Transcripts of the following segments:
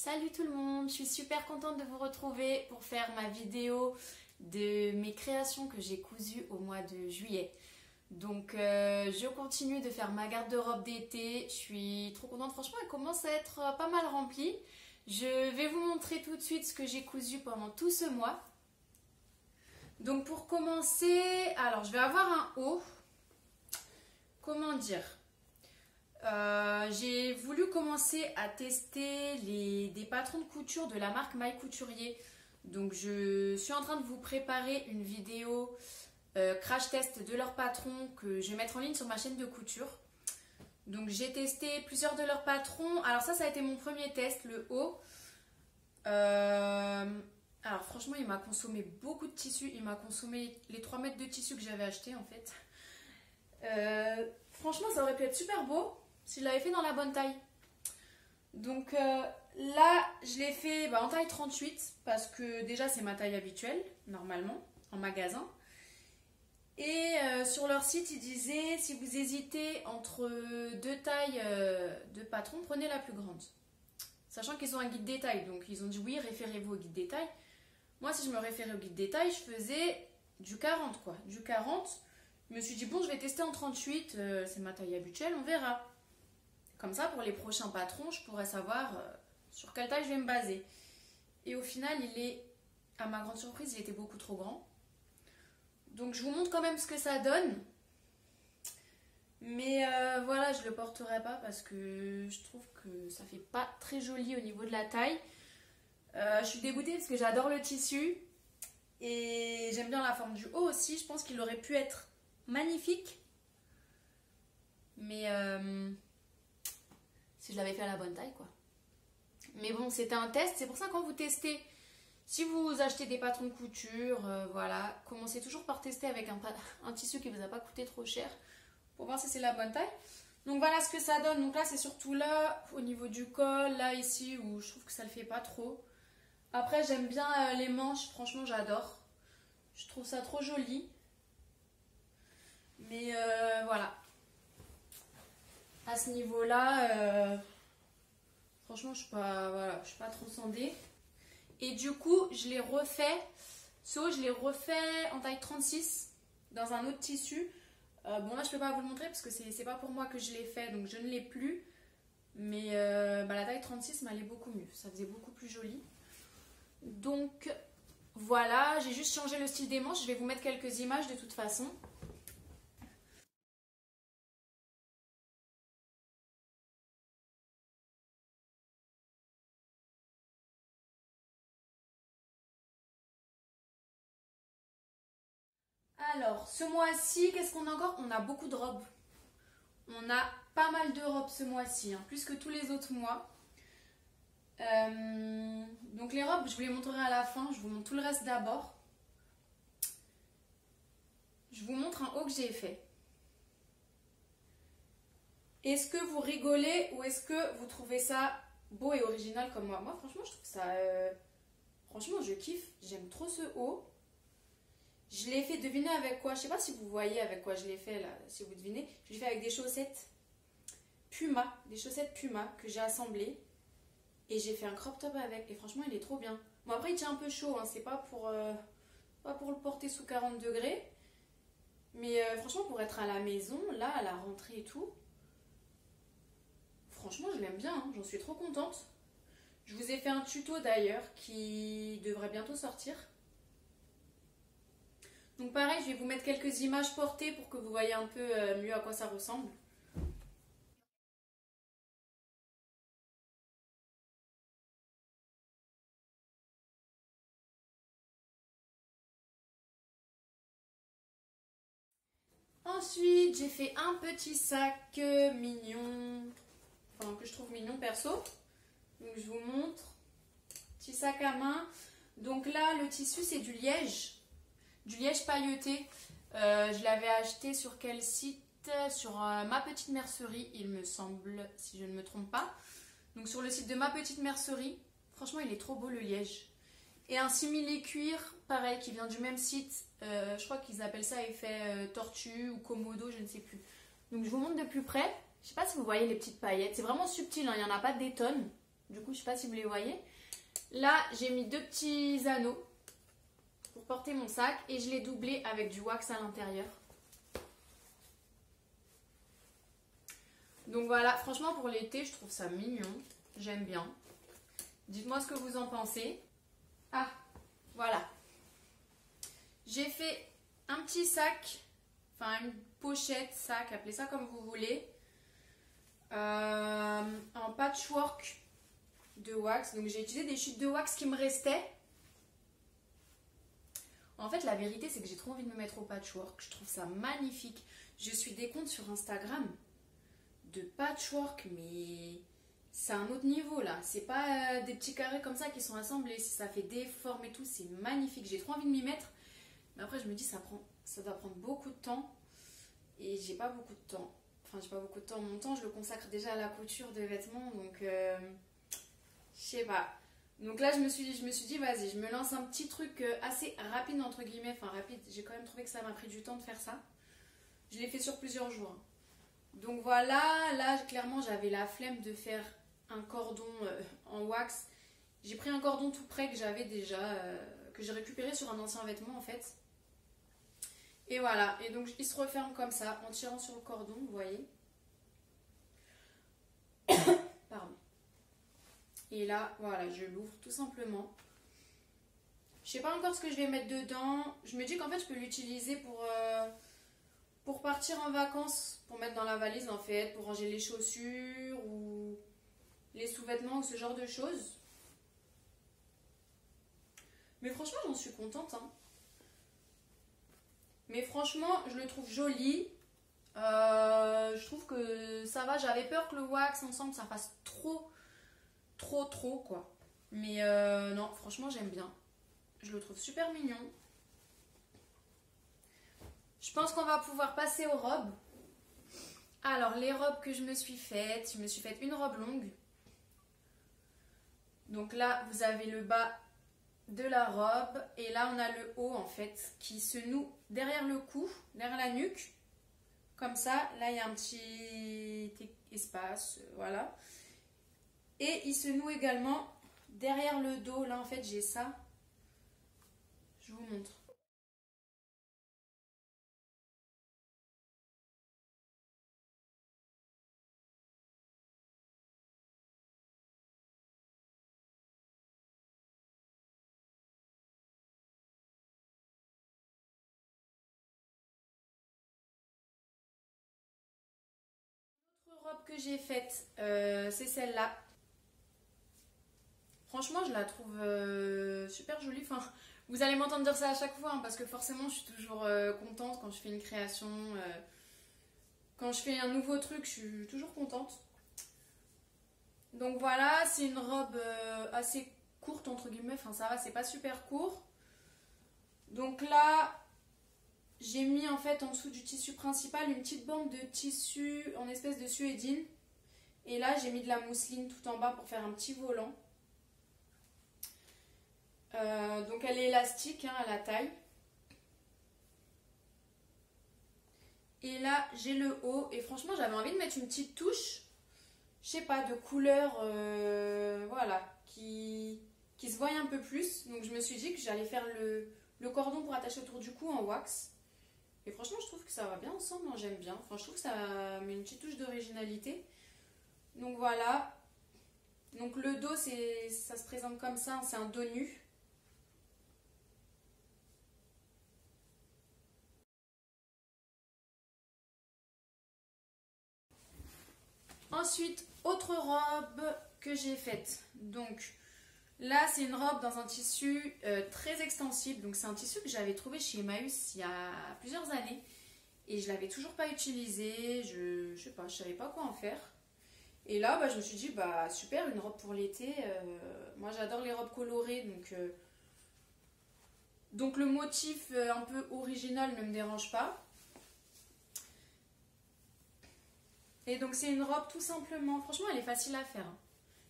Salut tout le monde, je suis super contente de vous retrouver pour faire ma vidéo de mes créations que j'ai cousues au mois de juillet. Donc je continue de faire ma garde-robe d'été, je suis trop contente, franchement elle commence à être pas mal remplie. Je vais vous montrer tout de suite ce que j'ai cousu pendant tout ce mois. Donc pour commencer, alors je vais avoir un haut, comment dire, j'ai voulu commencer à tester des patrons de couture de la marque Maille Couturier. Donc je suis en train de vous préparer une vidéo crash test de leurs patrons que je vais mettre en ligne sur ma chaîne de couture. Donc j'ai testé plusieurs de leurs patrons. Alors ça a été mon premier test, le haut. Alors franchement il m'a consommé beaucoup de tissu. Il m'a consommé les 3 mètres de tissu que j'avais acheté en fait. Franchement ça aurait pu être super beau si je l'avais fait dans la bonne taille. Donc là je l'ai fait en taille 38 parce que déjà c'est ma taille habituelle normalement en magasin. Et sur leur site ils disaient si vous hésitez entre deux tailles de patron, prenez la plus grande. Sachant qu'ils ont un guide détail, donc ils ont dit oui, référez-vous au guide détail. Moi si je me référais au guide détail, je faisais du 40 quoi, du 40. Je me suis dit bon je vais tester en 38, c'est ma taille habituelle, on verra. Comme ça, pour les prochains patrons, je pourrais savoir sur quelle taille je vais me baser. Et au final, à ma grande surprise, il était beaucoup trop grand. Donc, je vous montre quand même ce que ça donne. Mais voilà, je ne le porterai pas parce que je trouve que ça fait pas très joli au niveau de la taille. Je suis dégoûtée parce que j'adore le tissu. Et j'aime bien la forme du haut aussi. Je pense qu'il aurait pu être magnifique. Mais... si je l'avais fait à la bonne taille quoi. Mais bon, c'était un test, c'est pour ça quand vous testez, si vous achetez des patrons de couture, voilà, commencez toujours par tester avec un tissu qui ne vous a pas coûté trop cher pour voir si c'est la bonne taille. Donc voilà ce que ça donne. Donc là c'est surtout là au niveau du col, là ici où je trouve que ça le fait pas trop. Après j'aime bien les manches, franchement j'adore. Je trouve ça trop joli. Mais voilà. À ce niveau-là, franchement, je suis pas trop scindée. Et du coup, je l'ai refait. Ce haut, je l'ai refait en taille 36 dans un autre tissu. Bon, là, je peux pas vous le montrer parce que c'est pas pour moi que je l'ai fait, donc je ne l'ai plus. Mais la taille 36 m'allait beaucoup mieux. Ça faisait beaucoup plus joli. Donc, voilà. J'ai juste changé le style des manches. Je vais vous mettre quelques images de toute façon. Alors, ce mois-ci, qu'est-ce qu'on a encore? On a beaucoup de robes. On a pas mal de robes ce mois-ci, hein, plus que tous les autres mois. Donc les robes, je vous les montrerai à la fin. Je vous montre tout le reste d'abord. Je vous montre un haut que j'ai fait. Est-ce que vous rigolez ou est-ce que vous trouvez ça beau et original comme moi? Moi, franchement, je trouve ça... Franchement, je kiffe. J'aime trop ce haut. Je l'ai fait, deviner avec quoi. Je sais pas si vous voyez avec quoi je l'ai fait là, si vous devinez. Je l'ai fait avec des chaussettes Puma, des chaussettes Puma que j'ai assemblées. Et j'ai fait un crop top avec. Et franchement, il est trop bien. Bon, après, il tient un peu chaud. Hein. C'est pas pour le porter sous 40 degrés. Mais franchement, pour être à la maison, là, à la rentrée et tout. Franchement, je l'aime bien. Hein. J'en suis trop contente. Je vous ai fait un tuto d'ailleurs qui devrait bientôt sortir. Donc pareil, je vais vous mettre quelques images portées pour que vous voyez un peu mieux à quoi ça ressemble. Ensuite, j'ai fait un petit sac mignon, enfin que je trouve mignon perso. Donc je vous montre. Petit sac à main. Donc là, le tissu, c'est du liège pailleté. Je l'avais acheté sur quel site? Sur Ma Petite Mercerie, il me semble, si je ne me trompe pas. Donc sur le site de Ma Petite Mercerie, franchement, il est trop beau le liège. Et un simili cuir, pareil, qui vient du même site. Je crois qu'ils appellent ça effet tortue ou Komodo, je ne sais plus. Donc je vous montre de plus près. Je ne sais pas si vous voyez les petites paillettes. C'est vraiment subtil, hein, il n'y en a pas des tonnes. Du coup, je sais pas si vous les voyez. Là, j'ai mis 2 petits anneaux pour porter mon sac et je l'ai doublé avec du wax à l'intérieur. Donc voilà, franchement pour l'été, je trouve ça mignon. J'aime bien. Dites-moi ce que vous en pensez. Ah, voilà. J'ai fait un petit sac, enfin une pochette, sac, appelez ça comme vous voulez. En patchwork de wax. Donc j'ai utilisé des chutes de wax qui me restaient. En fait, la vérité, c'est que j'ai trop envie de me mettre au patchwork. Je trouve ça magnifique. Je suis des comptes sur Instagram de patchwork, mais c'est un autre niveau là. C'est pas des petits carrés comme ça qui sont assemblés. Ça fait des formes et tout. C'est magnifique. J'ai trop envie de m'y mettre. Mais après, je me dis, ça doit prendre beaucoup de temps. Et j'ai pas beaucoup de temps. Enfin, j'ai pas beaucoup de temps. Mon temps, je le consacre déjà à la couture de vêtements. Donc, je sais pas. Donc là, je me suis dit, vas-y, je me lance un petit truc assez rapide, entre guillemets. Enfin, rapide, j'ai quand même trouvé que ça m'a pris du temps de faire ça. Je l'ai fait sur plusieurs jours. Donc voilà, là, clairement, j'avais la flemme de faire un cordon en wax. J'ai pris un cordon tout prêt que j'avais déjà, que j'ai récupéré sur un ancien vêtement, en fait. Et voilà, et donc il se referme comme ça, en tirant sur le cordon, vous voyez. Pardon. Et là, voilà, je l'ouvre tout simplement. Je sais pas encore ce que je vais mettre dedans. Je me dis qu'en fait, je peux l'utiliser pour partir en vacances, pour mettre dans la valise en fait, pour ranger les chaussures ou les sous-vêtements ou ce genre de choses. Mais franchement, j'en suis contente, hein. Mais franchement, je le trouve joli. Je trouve que ça va. J'avais peur que le wax ensemble, ça fasse trop quoi. Mais non, franchement, j'aime bien. Je le trouve super mignon. Je pense qu'on va pouvoir passer aux robes. Alors, les robes que je me suis faite une robe longue. Donc là, vous avez le bas de la robe et là on a le haut en fait qui se noue derrière le cou, derrière la nuque comme ça. Là il y a un petit espace, voilà, et il se noue également derrière le dos. Là en fait j'ai ça, je vous montre. L'autre robe que j'ai faite, c'est celle-là. Franchement, je la trouve super jolie. Enfin, vous allez m'entendre dire ça à chaque fois, hein, parce que forcément, je suis toujours contente quand je fais une création. Quand je fais un nouveau truc, je suis toujours contente. Donc voilà, c'est une robe assez courte, entre guillemets. Enfin, ça va, c'est pas super court. Donc là, j'ai mis en fait en dessous du tissu principal une petite bande de tissu en espèce de suédine. Et là, j'ai mis de la mousseline tout en bas pour faire un petit volant. Donc elle est élastique, hein, à la taille. Et là j'ai le haut et franchement j'avais envie de mettre une petite touche, je sais pas, de couleur, voilà, qui se voit un peu plus. Donc je me suis dit que j'allais faire le cordon pour attacher autour du cou en wax. Et franchement je trouve que ça va bien ensemble, hein, j'aime bien. Enfin je trouve que ça met une petite touche d'originalité. Donc voilà. Donc le dos ça se présente comme ça, c'est un dos nu. Ensuite, autre robe que j'ai faite. Donc là, c'est une robe dans un tissu très extensible. Donc c'est un tissu que j'avais trouvé chez Emmaüs il y a plusieurs années. Et je l'avais toujours pas utilisé. Je sais pas, je savais pas quoi en faire. Et là, bah, je me suis dit, bah super, une robe pour l'été. Moi, j'adore les robes colorées. Donc le motif un peu original ne me dérange pas. Et donc c'est une robe tout simplement, franchement elle est facile à faire.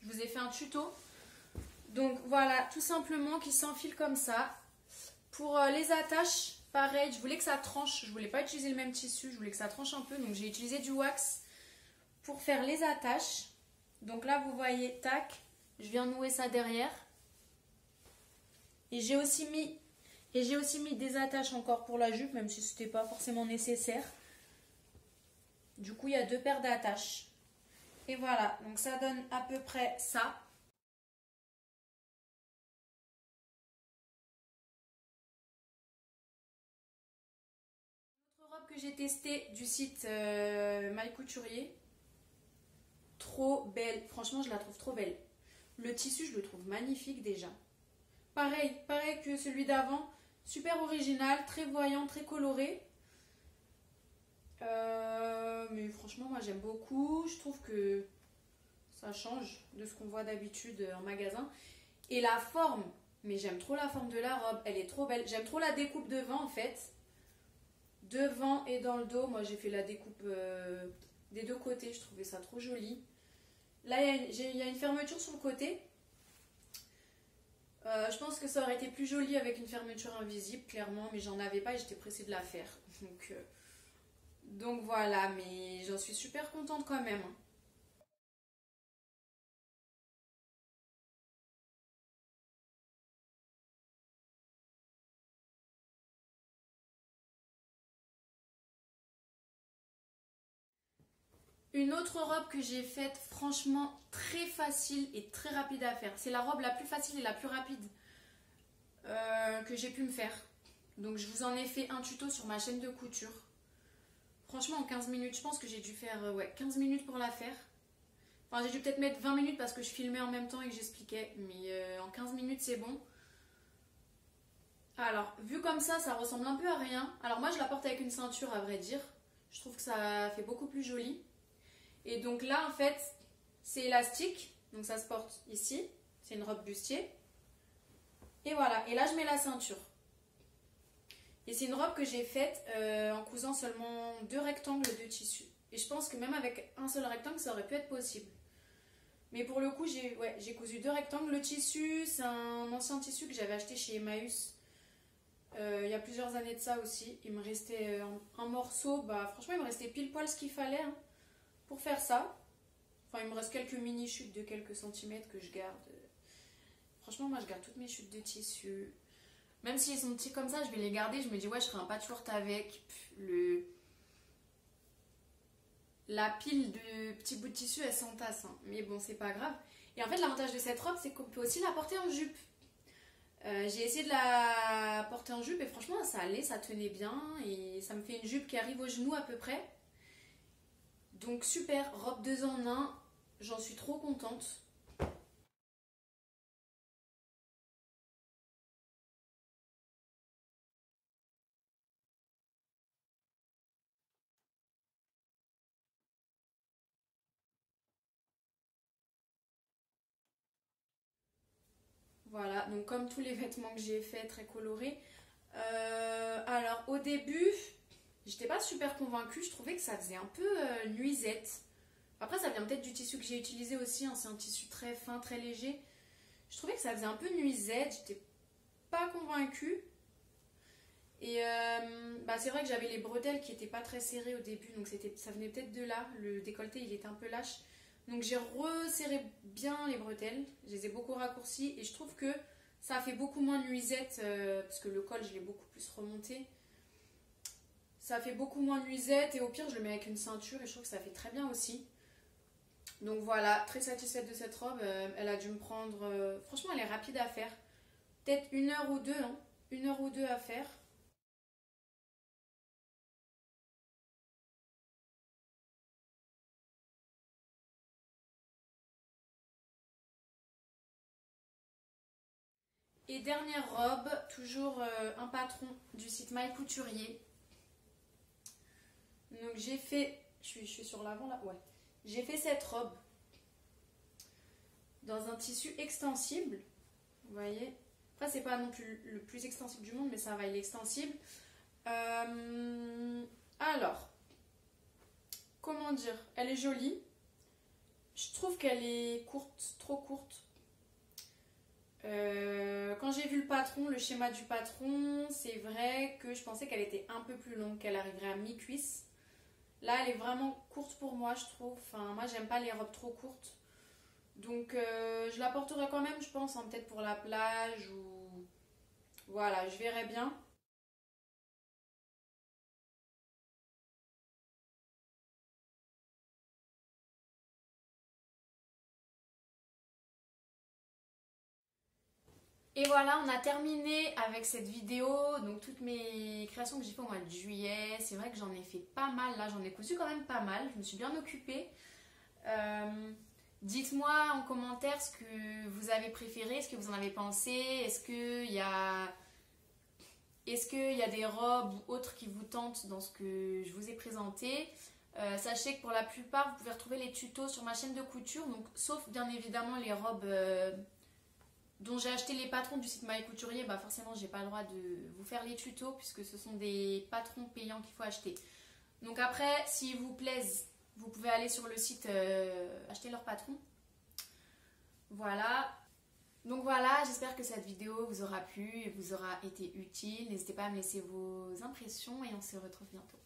Je vous ai fait un tuto. Donc voilà, tout simplement qui s'enfile comme ça. Pour les attaches, pareil, je voulais que ça tranche. Je voulais pas utiliser le même tissu, je voulais que ça tranche un peu. Donc j'ai utilisé du wax pour faire les attaches. Donc là vous voyez, tac, je viens nouer ça derrière. Et j'ai aussi mis des attaches encore pour la jupe, même si ce n'était pas forcément nécessaire. Du coup, il y a 2 paires d'attaches. Et voilà, donc ça donne à peu près ça. Une autre robe que j'ai testée du site My Couturier. Trop belle, franchement je la trouve trop belle. Le tissu je le trouve magnifique déjà. Pareil que celui d'avant, super original, très voyant, très coloré. Mais franchement moi j'aime beaucoup, je trouve que ça change de ce qu'on voit d'habitude en magasin. Et la forme, mais j'aime trop la forme de la robe, elle est trop belle. J'aime trop la découpe devant en fait. Devant et dans le dos, moi j'ai fait la découpe des 2 côtés, je trouvais ça trop joli. Là il y a une fermeture sur le côté. Je pense que ça aurait été plus joli avec une fermeture invisible, clairement, mais j'en avais pas et j'étais pressée de la faire. Donc voilà, mais j'en suis super contente quand même. Une autre robe que j'ai faite, franchement très facile et très rapide à faire. C'est la robe la plus facile et la plus rapide que j'ai pu me faire. Donc je vous en ai fait un tuto sur ma chaîne de couture. Franchement en 15 minutes, je pense que j'ai dû faire 15 minutes pour la faire. Enfin j'ai dû peut-être mettre 20 minutes parce que je filmais en même temps et que j'expliquais. Mais en 15 minutes c'est bon. Alors vu comme ça ressemble un peu à rien. Alors moi je la porte avec une ceinture à vrai dire. Je trouve que ça fait beaucoup plus joli. Et donc là en fait c'est élastique. Donc ça se porte ici. C'est une robe bustier. Et voilà, et là je mets la ceinture. Et c'est une robe que j'ai faite en cousant seulement 2 rectangles de tissu. Et je pense que même avec un seul rectangle, ça aurait pu être possible. Mais pour le coup, j'ai cousu 2 rectangles. Le tissu, c'est un ancien tissu que j'avais acheté chez Emmaüs il y a plusieurs années de ça aussi. Il me restait un morceau, franchement, il me restait pile poil ce qu'il fallait pour faire ça. Enfin, il me reste quelques mini chutes de quelques centimètres que je garde. Franchement, moi, je garde toutes mes chutes de tissu. Même s'ils sont petits comme ça, je vais les garder. Je me dis, ouais, je ferai un patchwork avec. La pile de petits bouts de tissu, elle s'entasse. Mais bon, c'est pas grave. Et en fait, l'avantage de cette robe, c'est qu'on peut aussi la porter en jupe. J'ai essayé de la porter en jupe et franchement, ça allait, ça tenait bien. Et ça me fait une jupe qui arrive au genou à peu près. Donc super, robe 2 en 1. J'en suis trop contente. Voilà, donc comme tous les vêtements que j'ai fait, très colorés. Alors au début, j'étais pas super convaincue, je trouvais que ça faisait un peu nuisette. Après ça vient peut-être du tissu que j'ai utilisé aussi, c'est un tissu très fin, très léger. Je trouvais que ça faisait un peu nuisette, j'étais pas convaincue. Et c'est vrai que j'avais les bretelles qui étaient pas très serrées au début, donc ça venait peut-être de là, le décolleté il était un peu lâche. Donc j'ai resserré bien les bretelles, je les ai beaucoup raccourcies et je trouve que ça a fait beaucoup moins nuisette, parce que le col je l'ai beaucoup plus remonté. Ça fait beaucoup moins nuisette et au pire je le mets avec une ceinture et je trouve que ça fait très bien aussi. Donc voilà, très satisfaite de cette robe, elle a dû me prendre, franchement elle est rapide à faire. Peut-être 1 heure ou 2, 1 heure ou 2 à faire. Et dernière robe, toujours un patron du site My Couturier. Donc j'ai fait, je suis sur l'avant là, ouais. J'ai fait cette robe dans un tissu extensible, vous voyez. Après c'est pas non plus le plus extensible du monde, mais ça va, il est extensible. Alors, comment dire, elle est jolie. Je trouve qu'elle est courte, trop courte. Quand j'ai vu le patron, le schéma du patron, c'est vrai que je pensais qu'elle était un peu plus longue, qu'elle arriverait à mi-cuisse. Là, elle est vraiment courte pour moi, je trouve. Enfin, moi, j'aime pas les robes trop courtes. Donc je la porterai quand même, je pense, hein, peut-être pour la plage ou... Voilà, je verrai bien. Et voilà, on a terminé avec cette vidéo. Donc toutes mes créations que j'ai fait au mois de juillet, c'est vrai que j'en ai fait pas mal. Là, j'en ai cousu quand même pas mal. Je me suis bien occupée. Dites-moi en commentaire ce que vous avez préféré, ce que vous en avez pensé. Est-ce qu'il y a des robes ou autres qui vous tentent dans ce que je vous ai présenté? Sachez que pour la plupart, vous pouvez retrouver les tutos sur ma chaîne de couture. Donc, sauf bien évidemment les robes dont j'ai acheté les patrons du site My Couturier, bah forcément j'ai pas le droit de vous faire les tutos puisque ce sont des patrons payants qu'il faut acheter. Donc après, s'ils vous plaisent, vous pouvez aller sur le site acheter leurs patrons. Voilà. Donc voilà, j'espère que cette vidéo vous aura plu et vous aura été utile. N'hésitez pas à me laisser vos impressions et on se retrouve bientôt.